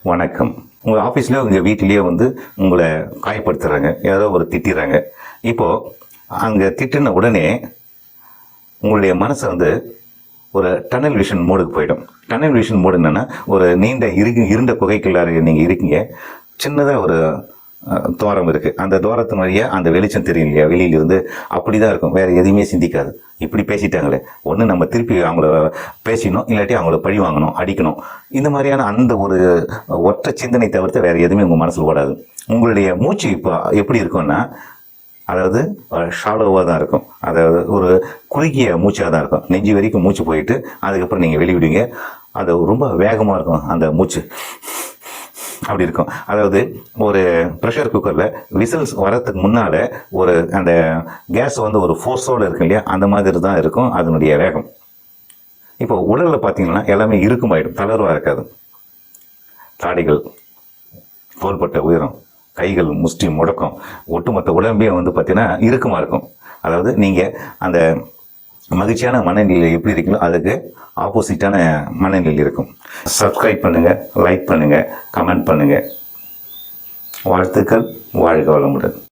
வணக்கம். உங்கள் ஆஃபீஸ்லேயோ உங்கள் வீட்டிலேயோ உங்களை காயப்படுத்துகிறாங்க, யாரோ ஒரு திட்டிடுறாங்க. இப்போது அங்கே திட்டின உடனே உங்களுடைய மனசை ஒரு டனல் விஷன் மோடுக்கு போயிடும். டனல் விஷன் மோடு என்னென்னா, ஒரு நீண்ட இருண்ட குகைக்குள்ளார நீங்கள் இருக்கீங்க. சின்னதாக ஒரு துவாரம் இருக்குது. அந்த துவாரத்தின் வழியாக அந்த வெளிச்சம் தெரியும் இல்லையா, வெளியிலிருந்து அப்படி தான் இருக்கும். வேறு எதுவுமே சிந்திக்காது. இப்படி பேசிட்டாங்களே, ஒன்று நம்ம திருப்பி அவங்கள பேசினோம், இல்லாட்டி அவங்கள பழி வாங்கணும், அடிக்கணும். இந்த மாதிரியான அந்த ஒரு ஒற்றை சிந்தனை தவிர்த்து வேறு எதுவுமே உங்கள் மனசில் ஓடாது. உங்களுடைய மூச்சு இப்போ எப்படி இருக்கும்னா, அதாவது ஷாலோவாக தான் இருக்கும். அதாவது ஒரு குறுகிய மூச்சாக தான் இருக்கும். நெஞ்சு வரைக்கும் மூச்சு போயிட்டு அதுக்கப்புறம் நீங்கள் வெளிவிடுவீங்க. அது ரொம்ப வேகமாக இருக்கும். அந்த மூச்சு அப்படி இருக்கும். அதாவது ஒரு ப்ரெஷர் குக்கரில் விசில்ஸ் வரத்துக்கு முன்னால் ஒரு அந்த கேஸ் ஒரு ஃபோர்ஸோடு இருக்கு இல்லையா, அந்த மாதிரி தான் இருக்கும் அதனுடைய வேகம். இப்போ உடலில் பார்த்தீங்கன்னா எல்லாமே இறுக்கமாயிடும், தளர்வாக இருக்காது. தாடிகள், தோள்பட்ட உயரம், கைகள் முஷ்டி முடக்கம், ஒட்டுமொத்த உடம்பே பார்த்தீங்கன்னா இறுக்கமாக இருக்கும். அதாவது நீங்கள் அந்த மகிழ்ச்சியான மனநிலை எப்படி இருக்கீங்களோ அதுக்கு ஆப்போசிட்டான மனநிலை இருக்கும். சப்ஸ்கிரைப் பண்ணுங்கள், லைக் பண்ணுங்கள், கமெண்ட் பண்ணுங்கள். வாழ்த்துக்கள். வாழ்க வளமுடன்.